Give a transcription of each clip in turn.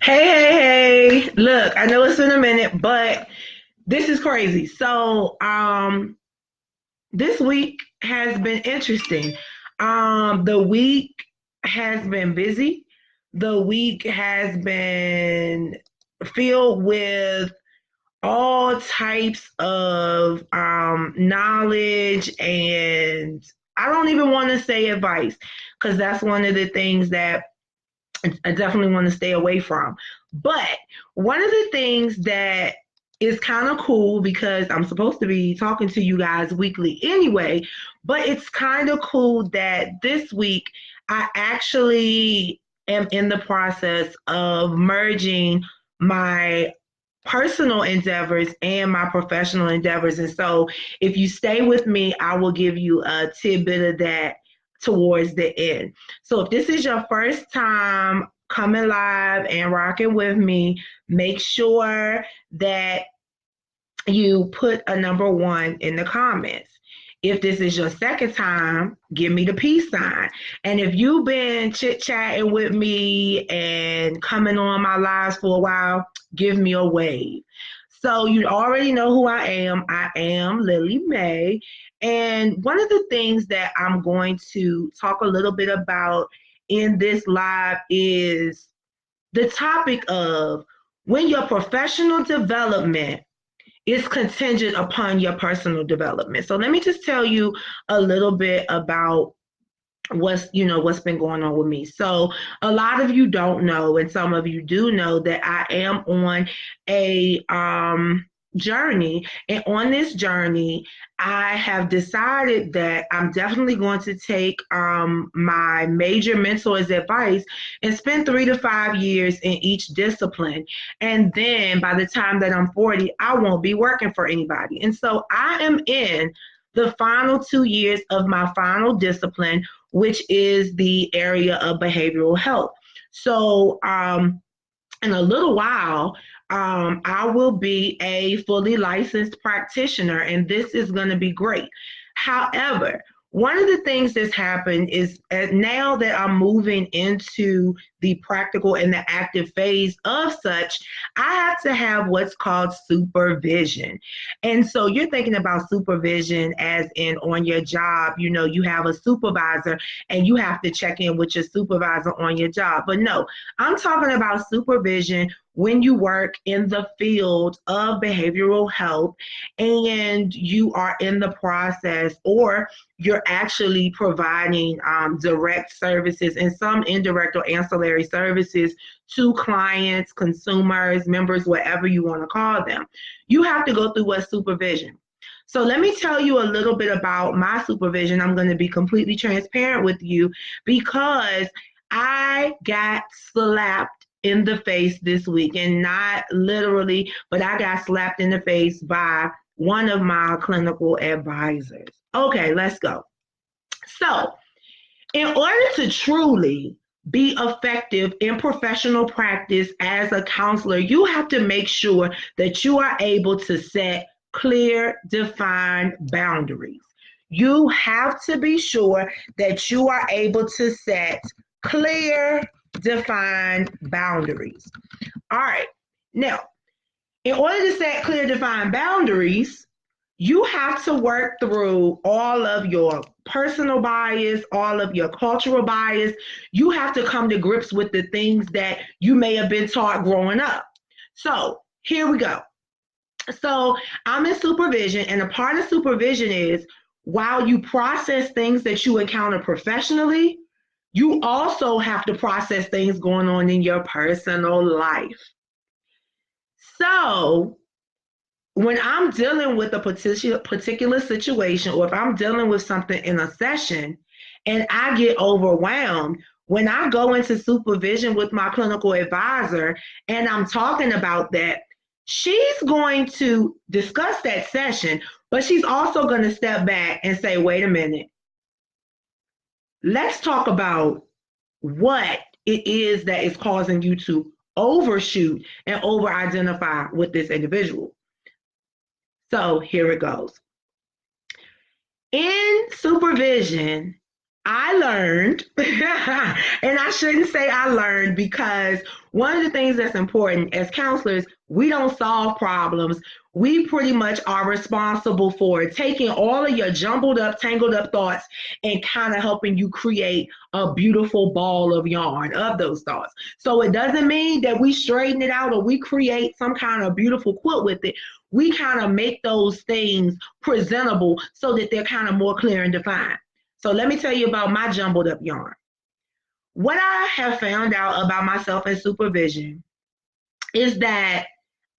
Hey. Look, I know it's been a minute, but this is crazy. This week has been interesting. The week has been busy. The week has been filled with all types of knowledge, and I don't even want to say advice because that's one of the things that I definitely want to stay away from. But one of the things that is kind of cool because I'm supposed to be talking to you guys weekly anyway, but it's kind of cool that this week I actually am in the process of merging my personal endeavors and my professional endeavors. And so if you stay with me, I will give you a tidbit of that towards the end. So if this is your first time coming live and rocking with me, make sure that you put a number one in the comments. If this is your second time, give me the peace sign. And if you've been chit chatting with me and coming on my lives for a while, give me a wave. So you already know who I am. I am Lillie Mae. And one of the things that I'm going to talk a little bit about in this live is the topic of when your professional development is contingent upon your personal development. So let me just tell you a little bit about what's been going on with me. So a lot of you don't know, and some of you do know, that I am on a journey. And on this journey, I have decided that I'm definitely going to take my major mentor's advice and spend 3 to 5 years in each discipline. And then by the time that I'm 40, I won't be working for anybody. And so I am in the final 2 years of my final discipline, which is the area of behavioral health. So, in a little while, I will be a fully licensed practitioner, and this is going to be great. However, one of the things that's happened is now that I'm moving into the practical and the active phase of such, I have to have what's called supervision. And so you're thinking about supervision as in on your job, you have a supervisor and you have to check in with your supervisor on your job. But no, I'm talking about supervision when you work in the field of behavioral health and you are in the process, or you're actually providing direct services and some indirect or ancillary services to clients, consumers, members, whatever you want to call them. You have to go through what's supervision. So let me tell you a little bit about my supervision. I'm going to be completely transparent with you because I got slapped in the face this week, and not literally, but I got slapped in the face by one of my clinical advisors. Okay, let's go. So, in order to truly be effective in professional practice as a counselor, you have to make sure that you are able to set clear, defined boundaries. You have to be sure that you are able to set clear, defined boundaries. All right. Now, in order to set clear, defined boundaries, you have to work through all of your personal bias, all of your cultural bias. You have to come to grips with the things that you may have been taught growing up. So here we go. So I'm in supervision, and a part of supervision is while you process things that you encounter professionally, you also have to process things going on in your personal life. So when I'm dealing with a particular situation, or if I'm dealing with something in a session and I get overwhelmed, when I go into supervision with my clinical advisor and I'm talking about that, she's going to discuss that session, but she's also going to step back and say, wait a minute, let's talk about what it is that is causing you to overshoot and over identify with this individual. So here it goes. In supervision, I learned, and I shouldn't say I learned because one of the things that's important as counselors, we don't solve problems. We pretty much are responsible for taking all of your jumbled up, tangled up thoughts and kind of helping you create a beautiful ball of yarn of those thoughts. So it doesn't mean that we straighten it out or we create some kind of beautiful quilt with it. We kind of make those things presentable so that they're kind of more clear and defined. So let me tell you about my jumbled up yarn. What I have found out about myself in supervision is that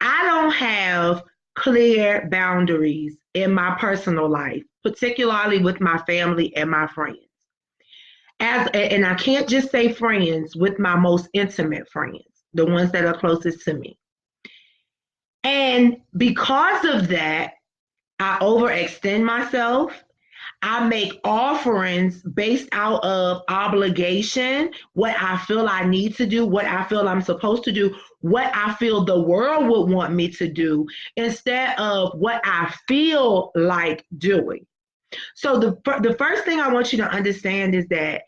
I don't have clear boundaries in my personal life, particularly with my family and my friends. And I can't just say friends, with my most intimate friends, the ones that are closest to me. And because of that, I overextend myself. I make offerings based out of obligation, what I feel I need to do, what I feel I'm supposed to do, what I feel the world would want me to do, instead of what I feel like doing. So the first thing I want you to understand is that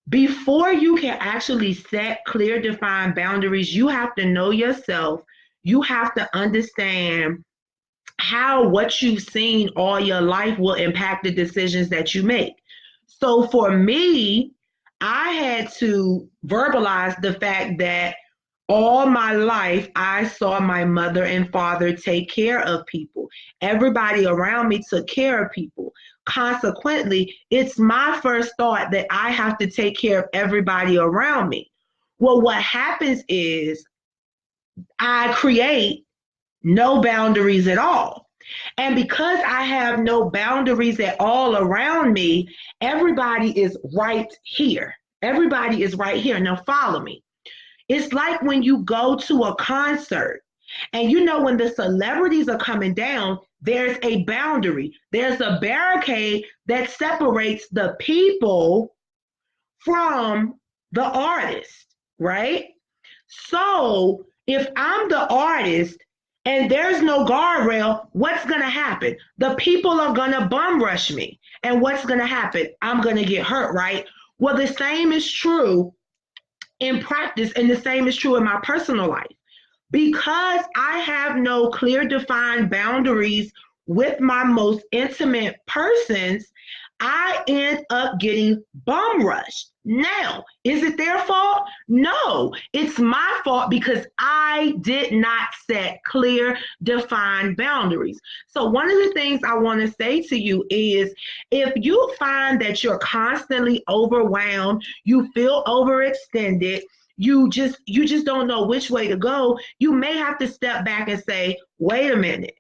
before you can actually set clear, defined boundaries, you have to know yourself. You have to understand how what you've seen all your life will impact the decisions that you make. So for me, I had to verbalize the fact that all my life I saw my mother and father take care of people. Everybody around me took care of people. Consequently, it's my first thought that I have to take care of everybody around me. Well, what happens is I create no boundaries at all. And because I have no boundaries at all around me, everybody is right here. Everybody is right here. Now, follow me. It's like when you go to a concert and you know when the celebrities are coming down, there's a boundary, there's a barricade that separates the people from the artist, right? So if I'm the artist and there's no guardrail, what's going to happen? The people are going to bum rush me. And what's going to happen? I'm going to get hurt, right? Well, the same is true in practice, and the same is true in my personal life. Because I have no clear, defined boundaries with my most intimate persons, I end up getting bum rushed. Now, is it their fault? No, it's my fault because I did not set clear, defined boundaries. So, one of the things I want to say to you is if you find that you're constantly overwhelmed, you feel overextended, you just don't know which way to go, you may have to step back and say, wait a minute,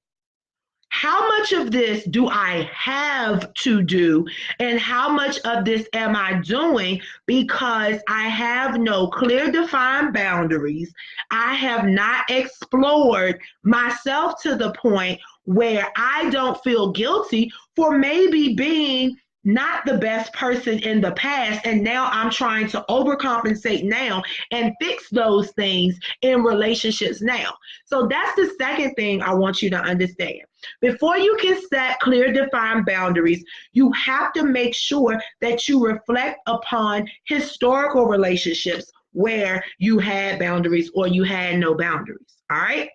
how much of this do I have to do? And how much of this am I doing because I have no clear defined boundaries? I have not explored myself to the point where I don't feel guilty for maybe being not the best person in the past, and now I'm trying to overcompensate now and fix those things in relationships now. So that's the second thing I want you to understand. Before you can set clear, defined boundaries, you have to make sure that you reflect upon historical relationships where you had boundaries or you had no boundaries. All right.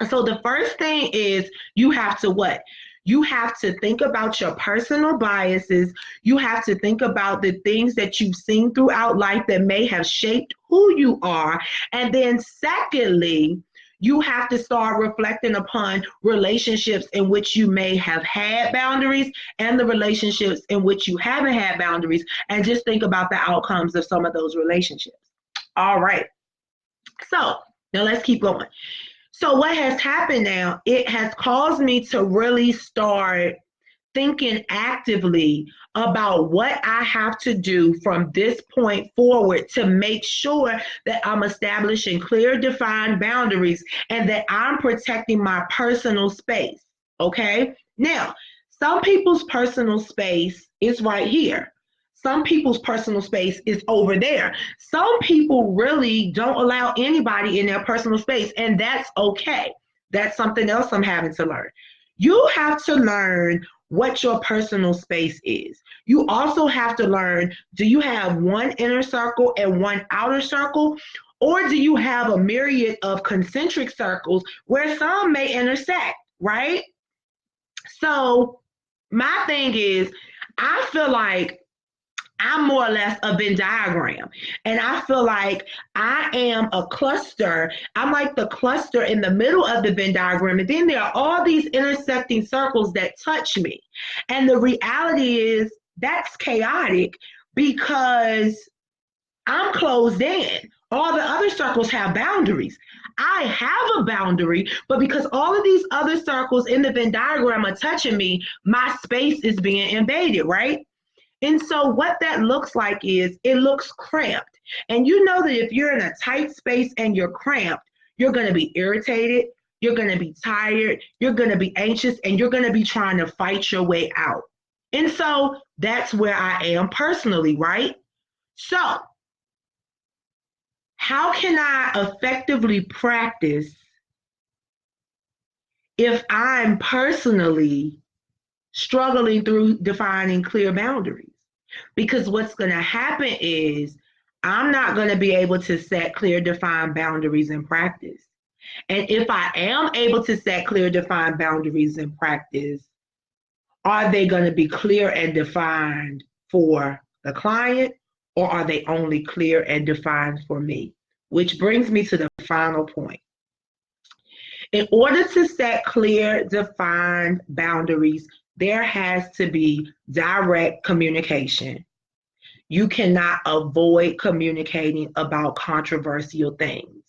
So the first thing is you have to what? You have to think about your personal biases. You have to think about the things that you've seen throughout life that may have shaped who you are. And then secondly, you have to start reflecting upon relationships in which you may have had boundaries and the relationships in which you haven't had boundaries, and just think about the outcomes of some of those relationships. All right. So now let's keep going. So what has happened now, it has caused me to really start thinking actively about what I have to do from this point forward to make sure that I'm establishing clear, defined boundaries and that I'm protecting my personal space. Okay? Now, some people's personal space is right here. Some people's personal space is over there. Some people really don't allow anybody in their personal space, and that's okay. That's something else I'm having to learn. You have to learn what your personal space is. You also have to learn, do you have one inner circle and one outer circle? Or do you have a myriad of concentric circles where some may intersect, right? So my thing is, I feel like I'm more or less a Venn diagram. And I feel like I am a cluster. I'm like the cluster in the middle of the Venn diagram. And then there are all these intersecting circles that touch me. And the reality is that's chaotic because I'm closed in. All the other circles have boundaries. I have a boundary, but because all of these other circles in the Venn diagram are touching me, my space is being invaded, right? And so what that looks like is it looks cramped. And you know that if you're in a tight space and you're cramped, you're going to be irritated, you're going to be tired, you're going to be anxious, and you're going to be trying to fight your way out. And so that's where I am personally, right? So how can I effectively practice if I'm personally struggling through defining clear boundaries? Because what's going to happen is I'm not going to be able to set clear, defined boundaries in practice. And if I am able to set clear, defined boundaries in practice, are they going to be clear and defined for the client, or are they only clear and defined for me? Which brings me to the final point. In order to set clear, defined boundaries, there has to be direct communication. You cannot avoid communicating about controversial things.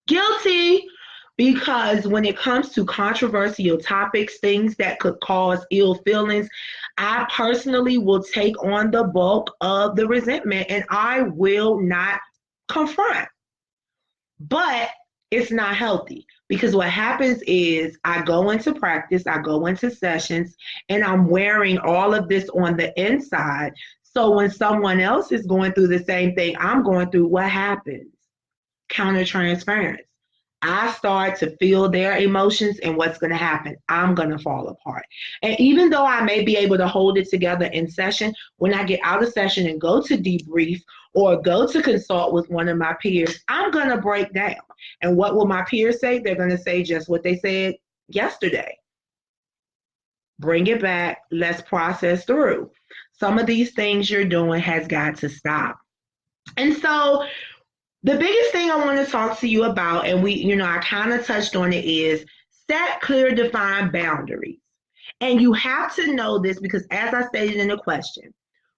Guilty, because when it comes to controversial topics, things that could cause ill feelings, I personally will take on the bulk of the resentment and I will not confront. But it's not healthy because what happens is I go into practice, I go into sessions, and I'm wearing all of this on the inside. So when someone else is going through the same thing I'm going through, what happens? Countertransference. I start to feel their emotions, and what's going to happen? I'm going to fall apart. And even though I may be able to hold it together in session, when I get out of session and go to debrief or go to consult with one of my peers, I'm going to break down. And what will my peers say? They're going to say just what they said yesterday. Bring it back. Let's process through. Some of these things you're doing has got to stop. And so the biggest thing I want to talk to you about, and I kind of touched on it, is set clear, defined boundaries. And you have to know this because, as I stated in the question,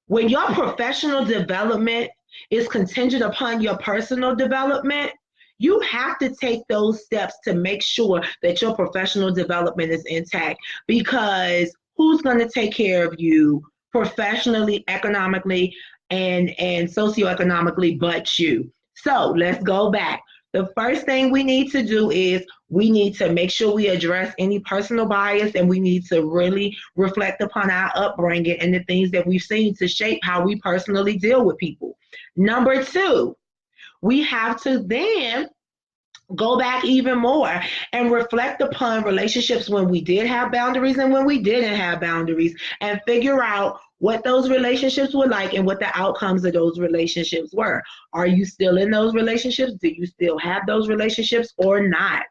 when your professional development is contingent upon your personal development, you have to take those steps to make sure that your professional development is intact, because who's going to take care of you professionally, economically, and socioeconomically but you? So let's go back. The first thing we need to do is we need to make sure we address any personal bias, and we need to really reflect upon our upbringing and the things that we've seen to shape how we personally deal with people. Number two, we have to then go back even more and reflect upon relationships when we did have boundaries and when we didn't have boundaries, and figure out what those relationships were like and what the outcomes of those relationships were. Are you still in those relationships? Do you still have those relationships or not?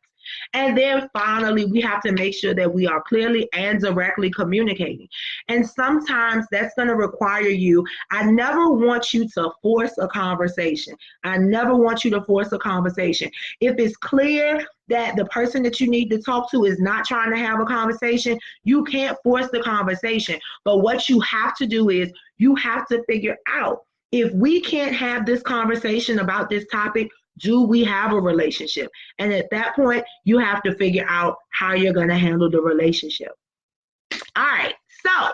And then finally, we have to make sure that we are clearly and directly communicating. And sometimes that's going to require you. I never want you to force a conversation. I never want you to force a conversation. If it's clear that the person that you need to talk to is not trying to have a conversation, you can't force the conversation. But what you have to do is you have to figure out, if we can't have this conversation about this topic, do we have a relationship? And at that point, you have to figure out how you're going to handle the relationship. All right. So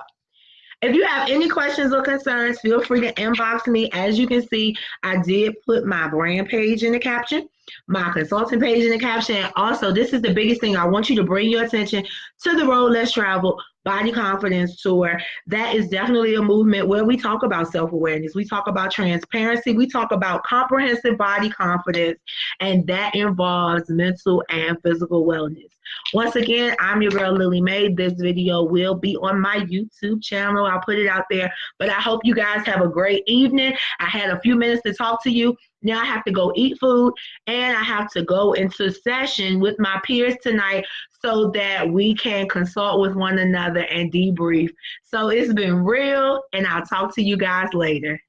if you have any questions or concerns, feel free to inbox me. As you can see, I did put my brand page in the caption. my consulting page in the caption. Also, this is the biggest thing. I want you to bring your attention to the Road Less Travel Body Confidence Tour. That is definitely a movement where we talk about self-awareness. We talk about transparency. We talk about comprehensive body confidence, and that involves mental and physical wellness. Once again, I'm your girl, Lillie Mae. This video will be on my YouTube channel. I'll put it out there. But I hope you guys have a great evening. I had a few minutes to talk to you. Now I have to go eat food, and I have to go into session with my peers tonight so that we can consult with one another and debrief. So it's been real, and I'll talk to you guys later.